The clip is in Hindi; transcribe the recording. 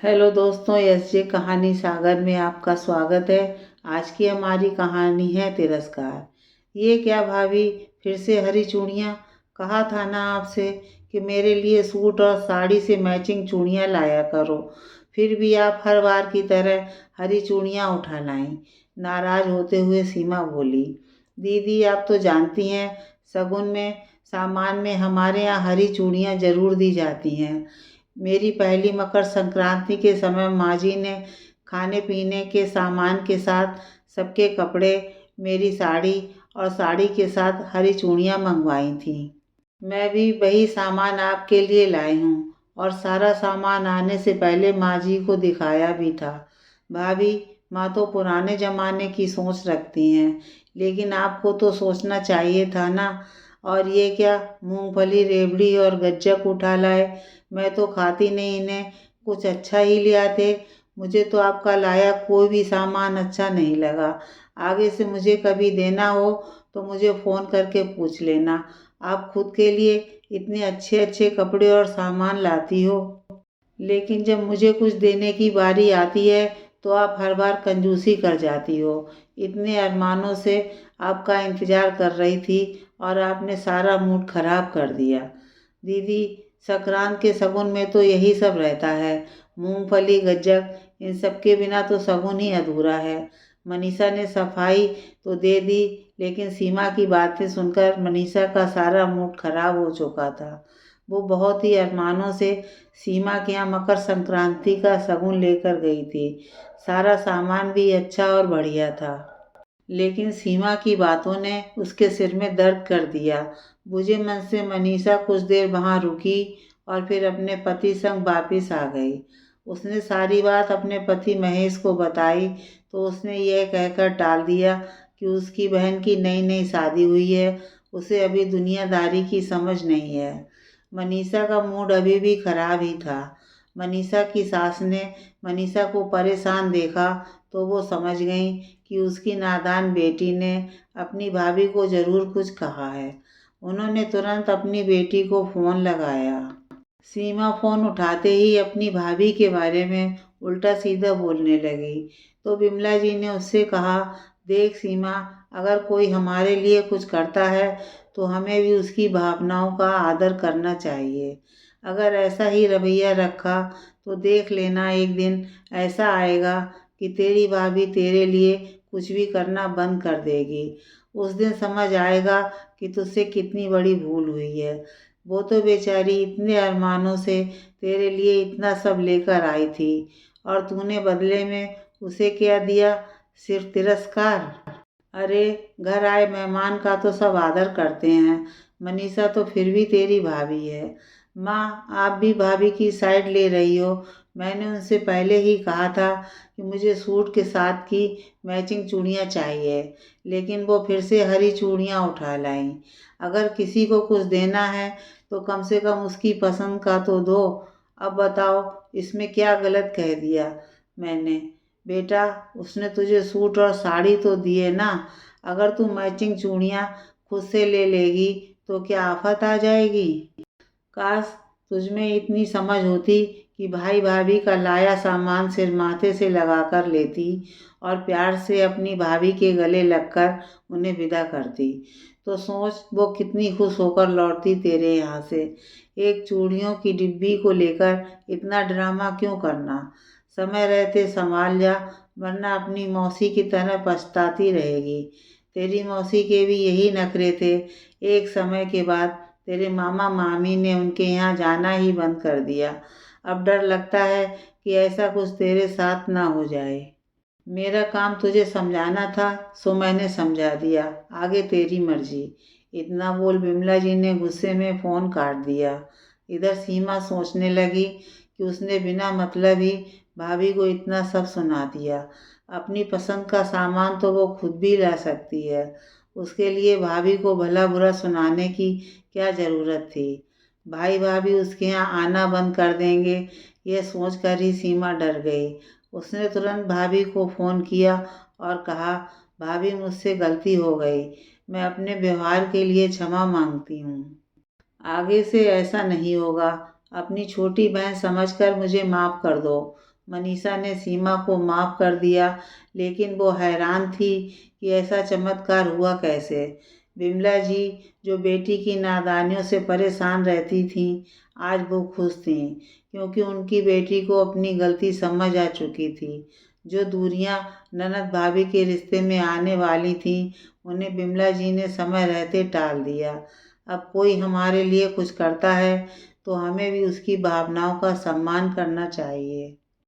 हेलो दोस्तों, एसजे कहानी सागर में आपका स्वागत है। आज की हमारी कहानी है तिरस्कार। ये क्या भाभी, फिर से हरी चूड़ियाँ? कहा था ना आपसे कि मेरे लिए सूट और साड़ी से मैचिंग चूड़ियाँ लाया करो। फिर भी आप हर बार की तरह हरी चूड़ियाँ उठा लाईं। नाराज होते हुए सीमा बोली। दीदी, आप तो जानती हैं, शगुन में सामान में हमारे यहाँ हरी चूड़ियाँ ज़रूर दी जाती हैं। मेरी पहली मकर संक्रांति के समय माँ जी ने खाने पीने के सामान के साथ सबके कपड़े, मेरी साड़ी और साड़ी के साथ हरी चूड़ियाँ मंगवाई थीं। मैं भी वही सामान आपके लिए लाई हूँ और सारा सामान आने से पहले माँ जी को दिखाया भी था। भाभी, माँ तो पुराने ज़माने की सोच रखती हैं, लेकिन आपको तो सोचना चाहिए था ना। और ये क्या, मूंगफली, रेवड़ी और गज्जक उठा लाए? मैं तो खाती नहीं इन्हें, कुछ अच्छा ही ले आते। मुझे तो आपका लाया कोई भी सामान अच्छा नहीं लगा। आगे से मुझे कभी देना हो तो मुझे फ़ोन करके पूछ लेना। आप खुद के लिए इतने अच्छे अच्छे कपड़े और सामान लाती हो, लेकिन जब मुझे कुछ देने की बारी आती है तो आप हर बार कंजूसी कर जाती हो। इतने अरमानों से आपका इंतज़ार कर रही थी और आपने सारा मूड खराब कर दिया। दीदी, संक्रांत के शगुन में तो यही सब रहता है। मूंगफली, गज्जक, इन सब के बिना तो शगुन ही अधूरा है। मनीषा ने सफाई तो दे दी, लेकिन सीमा की बातें सुनकर मनीषा का सारा मूड खराब हो चुका था। वो बहुत ही अरमानों से सीमा के यहाँ मकर संक्रांति का शगुन लेकर गई थी। सारा सामान भी अच्छा और बढ़िया था, लेकिन सीमा की बातों ने उसके सिर में दर्द कर दिया। बुझे मन से मनीषा कुछ देर वहाँ रुकी और फिर अपने पति संग वापिस आ गई। उसने सारी बात अपने पति महेश को बताई तो उसने यह कहकर टाल दिया कि उसकी बहन की नई नई शादी हुई है, उसे अभी दुनियादारी की समझ नहीं है। मनीषा का मूड अभी भी खराब ही था। मनीषा की सास ने मनीषा को परेशान देखा तो वो समझ गई कि उसकी नादान बेटी ने अपनी भाभी को ज़रूर कुछ कहा है। उन्होंने तुरंत अपनी बेटी को फ़ोन लगाया। सीमा फ़ोन उठाते ही अपनी भाभी के बारे में उल्टा सीधा बोलने लगी, तो बिमला जी ने उससे कहा, देख सीमा, अगर कोई हमारे लिए कुछ करता है तो हमें भी उसकी भावनाओं का आदर करना चाहिए। अगर ऐसा ही रवैया रखा तो देख लेना, एक दिन ऐसा आएगा कि तेरी भाभी तेरे लिए कुछ भी करना बंद कर देगी। उस दिन समझ आएगा कि तुझसे कितनी बड़ी भूल हुई है। वो तो बेचारी इतने अरमानों से तेरे लिए इतना सब लेकर आई थी और तूने बदले में उसे क्या दिया? सिर्फ तिरस्कार। अरे, घर आए मेहमान का तो सब आदर करते हैं। मनीषा तो फिर भी तेरी भाभी है। माँ, आप भी भाभी की साइड ले रही हो। मैंने उनसे पहले ही कहा था कि मुझे सूट के साथ की मैचिंग चूड़ियाँ चाहिए, लेकिन वो फिर से हरी चूड़ियाँ उठा लाईं। अगर किसी को कुछ देना है तो कम से कम उसकी पसंद का तो दो। अब बताओ, इसमें क्या गलत कह दिया मैंने? बेटा, उसने तुझे सूट और साड़ी तो दिए ना। अगर तू मैचिंग चूड़ियाँ खुद से ले लेगी तो क्या आफत आ जाएगी? काश तुझ में इतनी समझ होती कि भाई भाभी का लाया सामान सिर माथे से लगा कर लेती और प्यार से अपनी भाभी के गले लगकर उन्हें विदा करती, तो सोच वो कितनी खुश होकर लौटती तेरे यहाँ से। एक चूड़ियों की डिब्बी को लेकर इतना ड्रामा क्यों करना? समय रहते संभाल जा, वरना अपनी मौसी की तरह पछताती रहेगी। तेरी मौसी के भी यही नखरे थे। एक समय के बाद तेरे मामा मामी ने उनके यहाँ जाना ही बंद कर दिया। अब डर लगता है कि ऐसा कुछ तेरे साथ ना हो जाए। मेरा काम तुझे समझाना था, सो मैंने समझा दिया। आगे तेरी मर्जी। इतना बोल बिमला जी ने गुस्से में फ़ोन काट दिया। इधर सीमा सोचने लगी कि उसने बिना मतलब ही भाभी को इतना सब सुना दिया। अपनी पसंद का सामान तो वो खुद भी ला सकती है, उसके लिए भाभी को भला बुरा सुनाने की क्या ज़रूरत थी? भाई भाभी उसके यहाँ आना बंद कर देंगे, ये सोच कर ही सीमा डर गई। उसने तुरंत भाभी को फ़ोन किया और कहा, भाभी, मुझसे गलती हो गई। मैं अपने व्यवहार के लिए क्षमा मांगती हूँ। आगे से ऐसा नहीं होगा। अपनी छोटी बहन समझकर मुझे माफ़ कर दो। मनीषा ने सीमा को माफ़ कर दिया, लेकिन वो हैरान थी कि ऐसा चमत्कार हुआ कैसे। विमला जी, जो बेटी की नादानियों से परेशान रहती थीं, आज वो खुश थीं, क्योंकि उनकी बेटी को अपनी गलती समझ आ चुकी थी। जो दूरियां ननद भाभी के रिश्ते में आने वाली थीं, उन्हें विमला जी ने समय रहते टाल दिया। अब कोई हमारे लिए कुछ करता है तो हमें भी उसकी भावनाओं का सम्मान करना चाहिए।